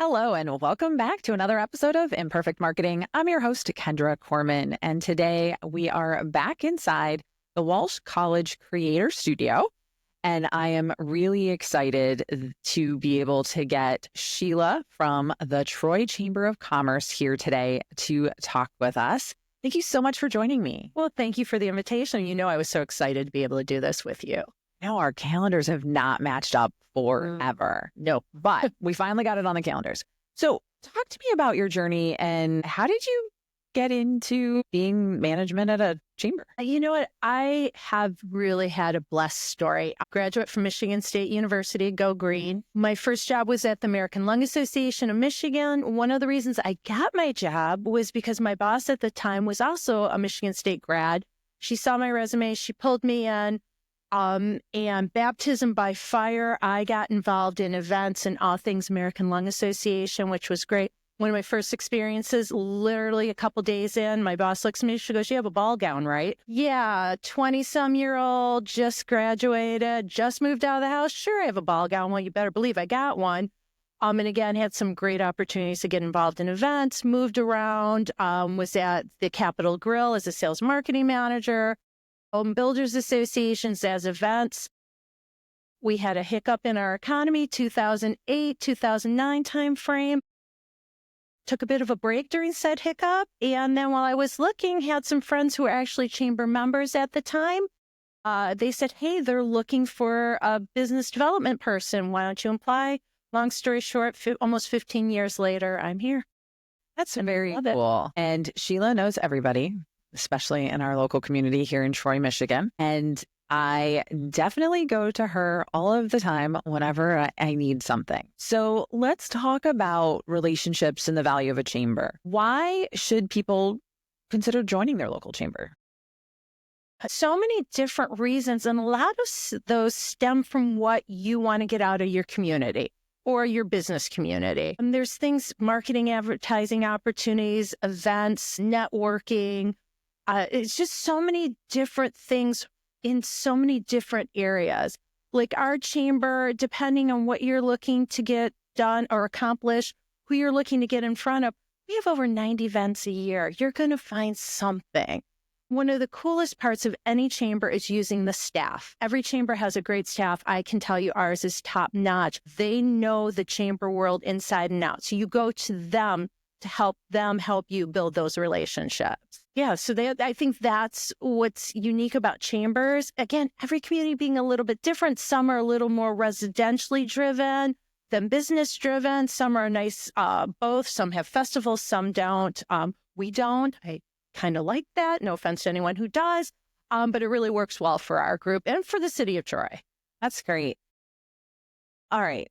Hello, and welcome back to another episode of Imperfect Marketing. I'm your host, Kendra Corman, and today we are back inside the Walsh College Creator Studio. And I am really excited to be able to get Sheila from the Troy Chamber of Commerce here today to talk with us. Thank you so much for joining me. Well, thank you for the invitation. You know, I was so excited to be able to do this with you. Now, our calendars have not matched up forever. No, But we finally got it on the calendars. So talk to me about your journey and how did you get into being management at a chamber? You know what? I have really had a blessed story. I graduate from Michigan State University, go green. My first job was at the American Lung Association of Michigan. One of the reasons I got my job was because my boss at the time was also a Michigan State grad. She saw my resume, she pulled me in. And baptism by fire, I got involved in events and all things American Lung Association, which was great. One of my first experiences, literally a couple days in, my boss looks at me, she goes, "You have a ball gown, right?" Yeah, 20-some-year-old, just graduated, just moved out of the house. Sure, I have a ball gown. Well, you better believe I got one. And again, had some great opportunities to get involved in events, moved around, was at the Capitol Grill as a sales marketing manager. Home Builders Associations as events. We had a hiccup in our economy, 2008, 2009 timeframe. Took a bit of a break during said hiccup. And then while I was looking, had some friends who were actually chamber members at the time. They said, "Hey, they're looking for a business development person. Why don't you apply?" Long story short, almost 15 years later, I'm here. That's very cool. And Sheila knows everybody, especially in our local community here in Troy, Michigan. And I definitely go to her all of the time whenever I need something. So let's talk about relationships and the value of a chamber. Why should people consider joining their local chamber? So many different reasons, and a lot of those stem from what you want to get out of your community or your business community. And there's things, marketing, advertising opportunities, events, networking. It's just so many different things in so many different areas. Like our chamber, depending on what you're looking to get done or accomplish, who you're looking to get in front of, we have over 90 events a year. You're going to find something. One of the coolest parts of any chamber is using the staff. Every chamber has a great staff. I can tell you ours is top notch. They know the chamber world inside and out. So you go to them to help you build those relationships. Yeah, so I think that's what's unique about chambers. Again, every community being a little bit different. Some are a little more residentially driven than business driven. Some are nice, both. Some have festivals, some don't. We don't. I kind of like that. No offense to anyone who does, but it really works well for our group and for the city of Troy. That's great. All right.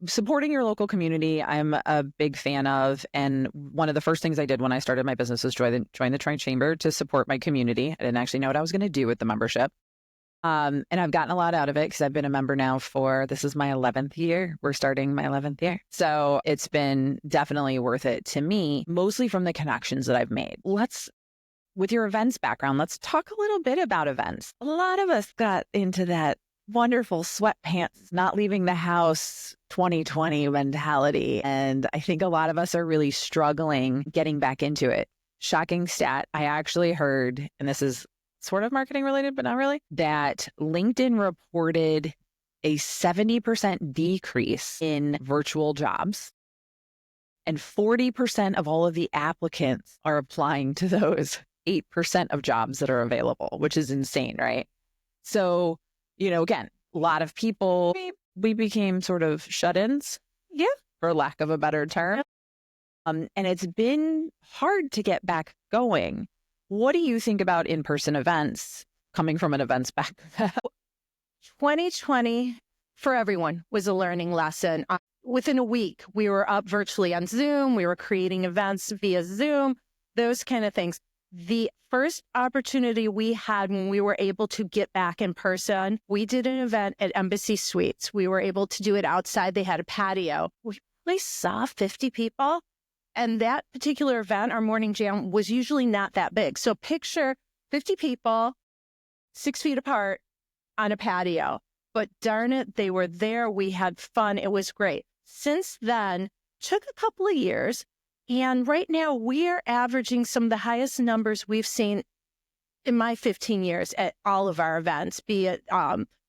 Supporting your local community, I'm a big fan of. And one of the first things I did when I started my business was join the Troy Chamber to support my community. I didn't actually know what I was going to do with the membership. And I've gotten a lot out of it because I've been a member now this is my 11th year. We're starting my 11th year. So it's been definitely worth it to me, mostly from the connections that I've made. With your events background, let's talk a little bit about events. A lot of us got into that wonderful sweatpants, not leaving the house 2020 mentality. And I think a lot of us are really struggling getting back into it. Shocking stat. I actually heard, and this is sort of marketing related, but not really, that LinkedIn reported a 70% decrease in virtual jobs. And 40% of all of the applicants are applying to those 8% of jobs that are available, which is insane, right? So, again, a lot of people, we became sort of shut-ins, for lack of a better term. And it's been hard to get back going. What do you think about in-person events coming from an events background? 2020 for everyone was a learning lesson. Within a week, we were up virtually on Zoom. We were creating events via Zoom, those kind of things. The first opportunity we had when we were able to get back in person, we did an event at Embassy Suites. We were able to do it outside. They had a patio. We probably saw 50 people. And that particular event, our morning jam, was usually not that big. So picture 50 people, 6 feet apart on a patio. But darn it, they were there. We had fun. It was great. Since then, took a couple of years. And right now we are averaging some of the highest numbers we've seen in my 15 years at all of our events, be it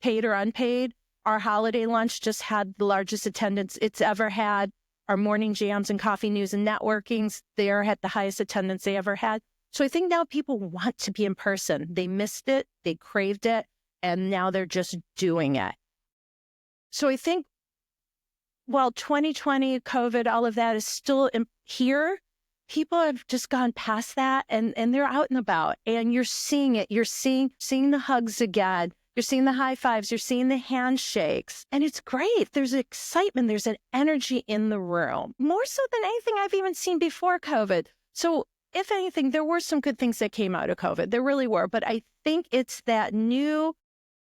paid or unpaid. Our holiday lunch just had the largest attendance it's ever had. Our morning jams and coffee news and networkings, they're at the highest attendance they ever had. So I think now people want to be in person. They missed it, they craved it, and now they're just doing it. So I think while 2020, COVID, all of that is still here, people have just gone past that and they're out and about and you're seeing it. You're seeing the hugs again. You're seeing the high fives. You're seeing the handshakes. And it's great. There's excitement. There's an energy in the room, more so than anything I've even seen before COVID. So if anything, there were some good things that came out of COVID. There really were. But I think it's that new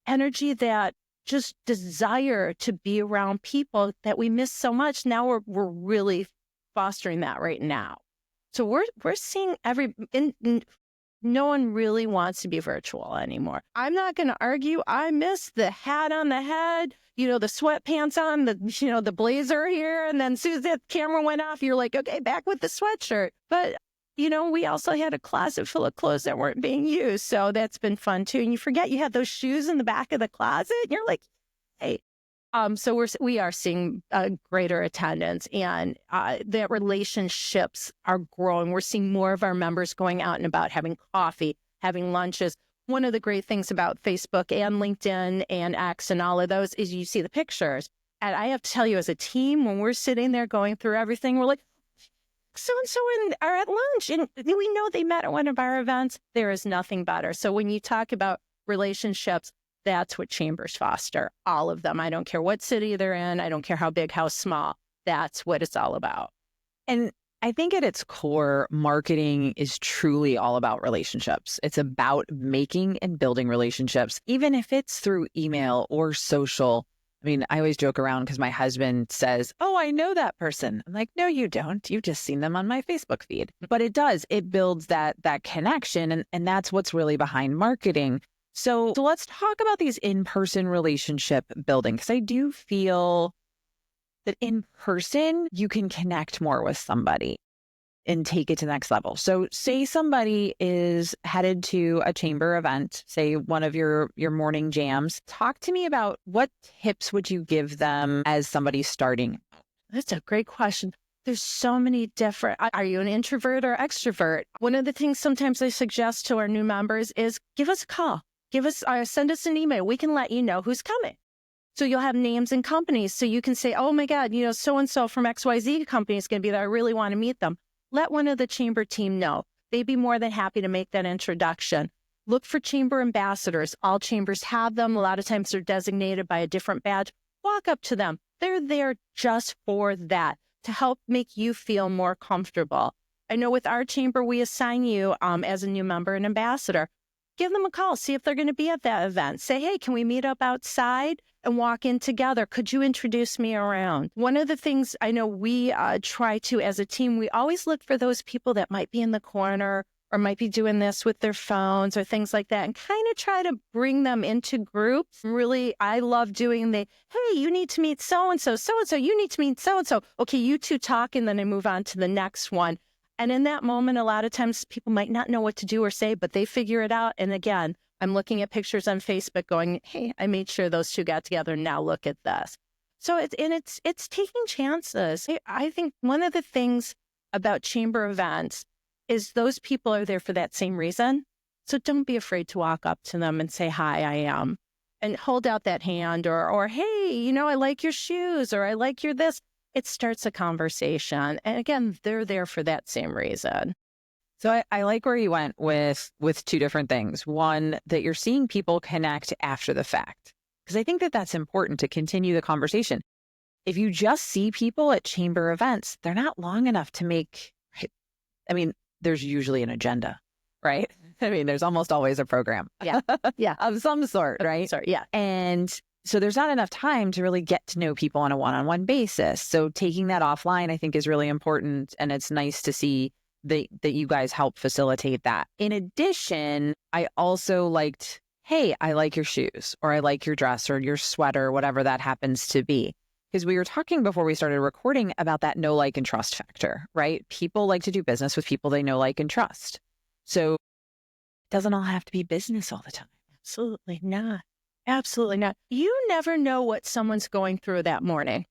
energy, that just desire to be around people that we miss so much. Now we're really fostering that right now. So we're seeing no one really wants to be virtual anymore. I'm not going to argue. I miss the hat on the head, the sweatpants on, the blazer here. And then as soon as that camera went off, you're like, okay, back with the sweatshirt. But, we also had a closet full of clothes that weren't being used. So that's been fun too. And you forget you had those shoes in the back of the closet. And you're like, hey. So we are seeing greater attendance and that relationships are growing. We're seeing more of our members going out and about, having coffee, having lunches. One of the great things about Facebook and LinkedIn and X and all of those is you see the pictures. And I have to tell you, as a team, when we're sitting there going through everything, we're like, so-and-so are at lunch. And we know they met at one of our events. There is nothing better. So when you talk about relationships, that's what chambers foster, all of them. I don't care what city they're in. I don't care how big, how small. That's what it's all about. And I think at its core, marketing is truly all about relationships. It's about making and building relationships, even if it's through email or social. I mean, I always joke around because my husband says, oh, I know that person. I'm like, no, you don't. You've just seen them on my Facebook feed. But it does. It builds that connection. And that's what's really behind marketing. So let's talk about these in-person relationship building, because I do feel that in person, you can connect more with somebody and take it to the next level. So say somebody is headed to a chamber event, say one of your morning jams. Talk to me about what tips would you give them as somebody starting? That's a great question. There's so many different. Are you an introvert or extrovert? One of the things sometimes I suggest to our new members is give us a call. Send us an email. We can let you know who's coming. So you'll have names and companies. So you can say, oh my God, so-and-so from XYZ company is going to be there. I really want to meet them. Let one of the chamber team know. They'd be more than happy to make that introduction. Look for chamber ambassadors. All chambers have them. A lot of times they're designated by a different badge. Walk up to them. They're there just for that, to help make you feel more comfortable. I know with our chamber, we assign you as a new member an ambassador. Give them a call. See if they're going to be at that event. Say, hey, can we meet up outside and walk in together? Could you introduce me around? One of the things I know we try to, as a team, we always look for those people that might be in the corner or might be doing this with their phones or things like that, and kind of try to bring them into groups. Really, I love doing hey, you need to meet so-and-so, so-and-so, you need to meet so-and-so. Okay, you two talk, and then I move on to the next one. And in that moment, a lot of times people might not know what to do or say, but they figure it out. And again, I'm looking at pictures on Facebook going, hey, I made sure those two got together. Now look at this. So it's taking chances. I think one of the things about chamber events is those people are there for that same reason. So don't be afraid to walk up to them and say, hi, I am, and hold out that hand or hey, I like your shoes, or I like your this. It starts a conversation. And again, they're there for that same reason. So I like where you went with two different things. One, that you're seeing people connect after the fact, because I think that that's important to continue the conversation. If you just see people at chamber events, they're not long enough to make, I mean, there's usually an agenda, right? I mean, there's almost always a program. Yeah. Yeah. Of some sort, right? Sorry. Yeah. And so there's not enough time to really get to know people on a one-on-one basis. So taking that offline, I think, is really important. And it's nice to see that you guys help facilitate that. In addition, I also liked, hey, I like your shoes, or I like your dress or your sweater, whatever that happens to be. Because we were talking before we started recording about that know, like, and trust factor, right? People like to do business with people they know, like, and trust. So it doesn't all have to be business all the time. Absolutely not. Absolutely not. You never know what someone's going through that morning.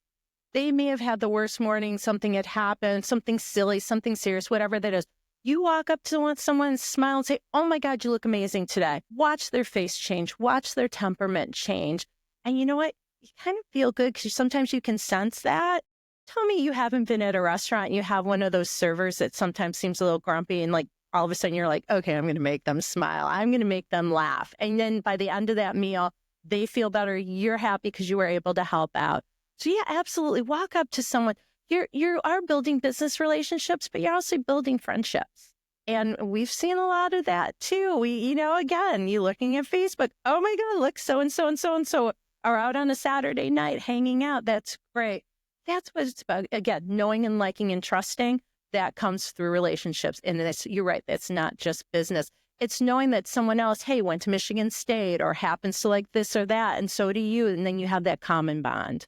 They may have had the worst morning, something had happened, something silly, something serious, whatever that is. You walk up to someone, smile and say, oh my God, you look amazing today. Watch their face change. Watch their temperament change. And you know what? You kind of feel good because sometimes you can sense that. Tell me you haven't been at a restaurant and you have one of those servers that sometimes seems a little grumpy and like all of a sudden you're like, okay, I'm going to make them smile. I'm going to make them laugh. And then by the end of that meal, they feel better. You're happy because you were able to help out. So yeah, absolutely. Walk up to someone. You are building business relationships, but you're also building friendships. And we've seen a lot of that too. Again, you looking at Facebook, oh my God, look, so-and-so and so-and-so are out on a Saturday night hanging out. That's great. That's what it's about. Again, knowing and liking and trusting, that comes through relationships. And you're right, that's not just business. It's knowing that someone else, hey, went to Michigan State or happens to like this or that, and so do you. And then you have that common bond.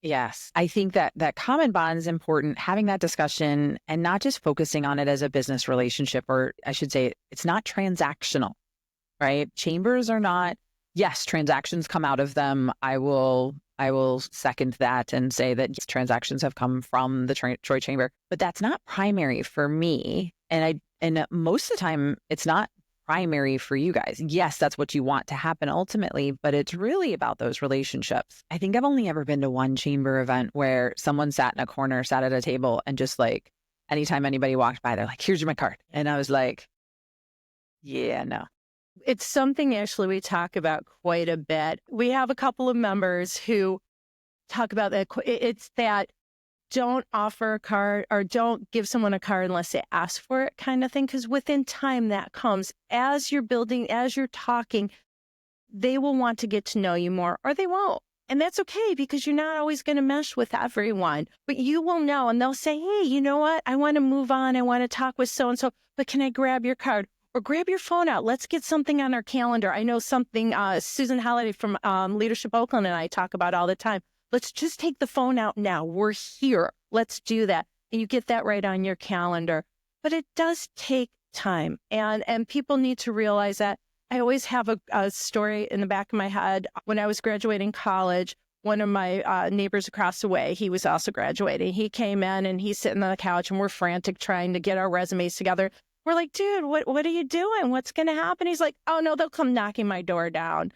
Yes. I think that common bond is important, having that discussion and not just focusing on it as a business relationship, or I should say it's not transactional, right? Chambers are not, yes, transactions come out of them. I will second that and say that yes, transactions have come from the Troy Chamber, but that's not primary for me. And most of the time it's not primary for you guys. Yes, that's what you want to happen ultimately, but it's really about those relationships. I think I've only ever been to one chamber event where someone sat in a corner, sat at a table, and just like anytime anybody walked by, they're like, here's my card. And I was like, yeah, no. It's something actually we talk about quite a bit. We have a couple of members who talk about that. It's that don't offer a card or don't give someone a card unless they ask for it kind of thing. Because within time that comes as you're building, as you're talking, they will want to get to know you more or they won't. And that's okay because you're not always going to mesh with everyone, but you will know. And they'll say, hey, you know what? I want to move on. I want to talk with so-and-so, but can I grab your card? Or grab your phone out. Let's get something on our calendar. I know something Susan Halliday from Leadership Oakland and I talk about all the time. Let's just take the phone out now. We're here. Let's do that. And you get that right on your calendar. But it does take time. And people need to realize that. I always have a story in the back of my head. When I was graduating college, one of my neighbors across the way, he was also graduating. He came in and he's sitting on the couch and we're frantic trying to get our resumes together. We're like, dude, what are you doing? What's going to happen? He's like, oh, no, they'll come knocking my door down.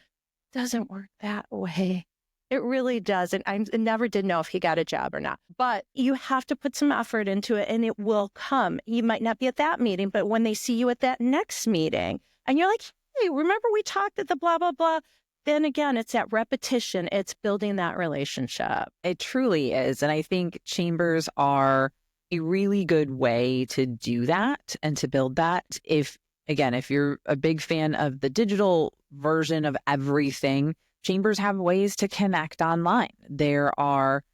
Doesn't work that way. It really does. And I never did know if he got a job or not. But you have to put some effort into it and it will come. You might not be at that meeting, but when they see you at that next meeting and you're like, hey, remember we talked at the blah, blah, blah. Then again, it's that repetition. It's building that relationship. It truly is. And I think chambers are a really good way to do that and to build that. If you're a big fan of the digital version of everything, chambers have ways to connect online. There are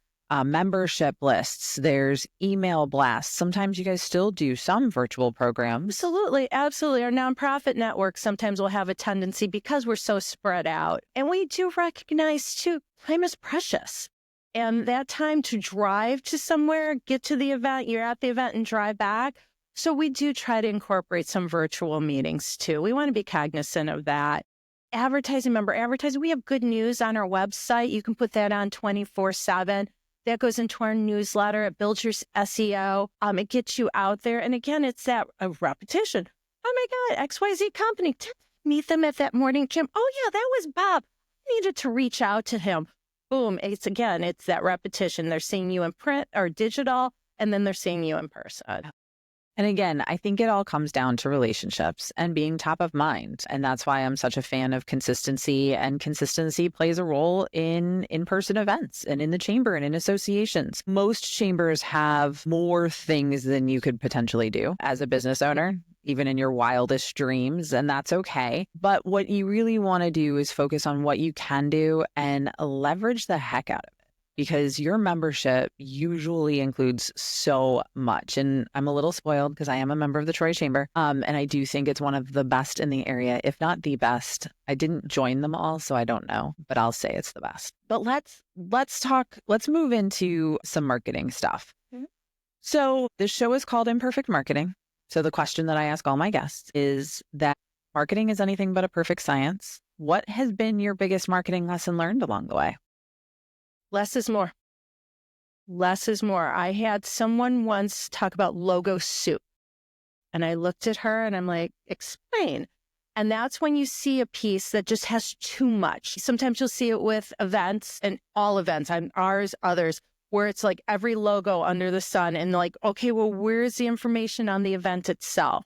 membership lists. There's email blasts. Sometimes you guys still do some virtual programs. Absolutely. Absolutely. Our nonprofit network sometimes will have a tendency because we're so spread out. And we do recognize too, time is precious. And that time to drive to somewhere, get to the event, you're at the event and drive back. So we do try to incorporate some virtual meetings too. We want to be cognizant of that. Advertising, we have good news on our website. You can put that on 24/7. That goes into our newsletter. It builds your SEO. It gets you out there. And again, it's that repetition. Oh my God, XYZ company. Meet them at that morning gym. Oh yeah, that was Bob. I needed to reach out to him. Boom. It's that repetition. They're seeing you in print or digital, and then they're seeing you in person. And again, I think it all comes down to relationships and being top of mind. And that's why I'm such a fan of consistency. And consistency plays a role in in-person events and in the chamber and in associations. Most chambers have more things than you could potentially do as a business owner, even in your wildest dreams, and that's okay. But what you really want to do is focus on what you can do and leverage the heck out of it. because your membership usually includes so much. And I'm a little spoiled because I am a member of the Troy Chamber. And I do think it's one of the best in the area, if not the best. I didn't join them all, so I don't know, but I'll say it's the best. But let's move into some marketing stuff. Mm-hmm. So this show is called Imperfect Marketing. So the question that I ask all my guests is that marketing is anything but a perfect science. What has been your biggest marketing lesson learned along the way? Less is more. Less is more. I had someone once talk about logo soup. And I looked at her and I'm like, explain. And that's when you see a piece that just has too much. Sometimes you'll see it with events, and all events, on ours, others, where it's like every logo under the sun and like, okay, well, where's the information on the event itself?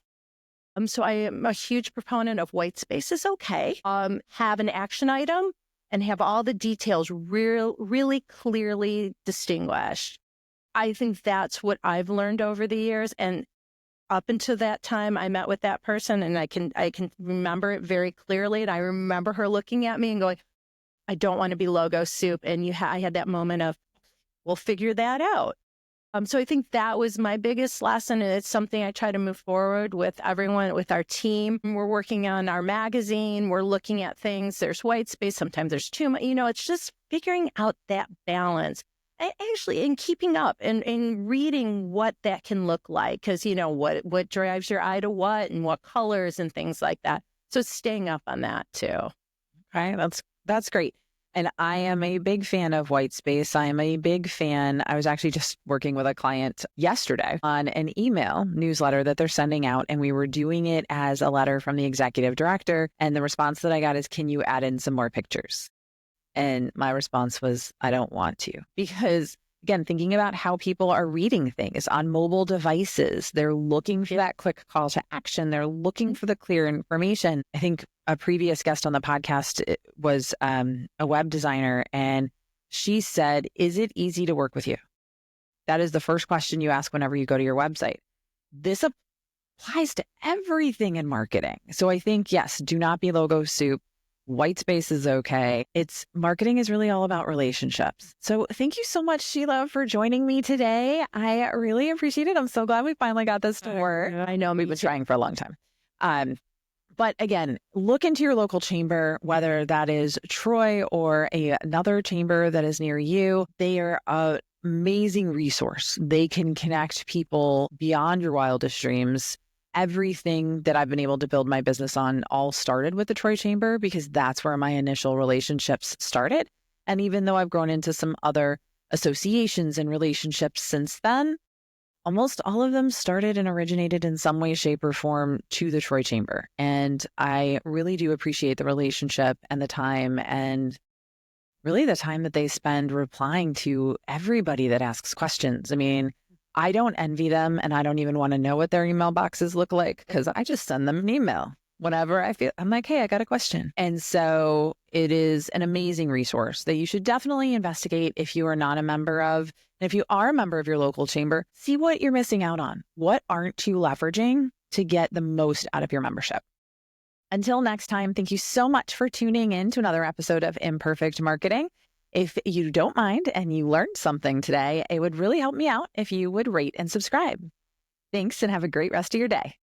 So I am a huge proponent of white space is okay. Have an action item and have all the details really clearly distinguished. I think that's what I've learned over the years. And up until that time, I met with that person and I can remember it very clearly. And I remember her looking at me and going, I don't want to be logo soup. And I had that moment of, we'll figure that out. So I think that was my biggest lesson. And it's something I try to move forward with everyone, with our team. We're working on our magazine. We're looking at things. There's white space. Sometimes there's too much. It's just figuring out that balance. Actually, in keeping up and reading what that can look like. Because, what drives your eye to what and what colors and things like that. So staying up on that too. Okay, that's great. And I am a big fan of white space. I am a big fan. I was actually just working with a client yesterday on an email newsletter that they're sending out. And we were doing it as a letter from the executive director. And the response that I got is, can you add in some more pictures? And my response was, I don't want to. Because again, thinking about how people are reading things on mobile devices, they're looking for that quick call to action. They're looking for the clear information. I think a previous guest on the podcast was a web designer, and she said, is it easy to work with you? That is the first question you ask whenever you go to your website. This applies to everything in marketing. So I think, yes, do not be logo soup. White space is okay. Marketing is really all about relationships. So thank you so much, Sheila, for joining me today. I really appreciate it. I'm so glad we finally got this to work. I know we've been trying for a long time. But again, look into your local chamber, whether that is Troy or another chamber that is near you. They are an amazing resource. They can connect people beyond your wildest dreams. Everything that I've been able to build my business on all started with the Troy Chamber because that's where my initial relationships started. And even though I've grown into some other associations and relationships since then, almost all of them started and originated in some way, shape, or form to the Troy Chamber. And I really do appreciate the relationship and the time, and really the time that they spend replying to everybody that asks questions. I mean, I don't envy them, and I don't even want to know what their email boxes look like because I just send them an email whenever I feel, I'm like, hey, I got a question. And so it is an amazing resource that you should definitely investigate if you are not a member of. And if you are a member of your local chamber, see what you're missing out on. What aren't you leveraging to get the most out of your membership? Until next time, thank you so much for tuning in to another episode of Imperfect Marketing. If you don't mind and you learned something today, it would really help me out if you would rate and subscribe. Thanks, and have a great rest of your day.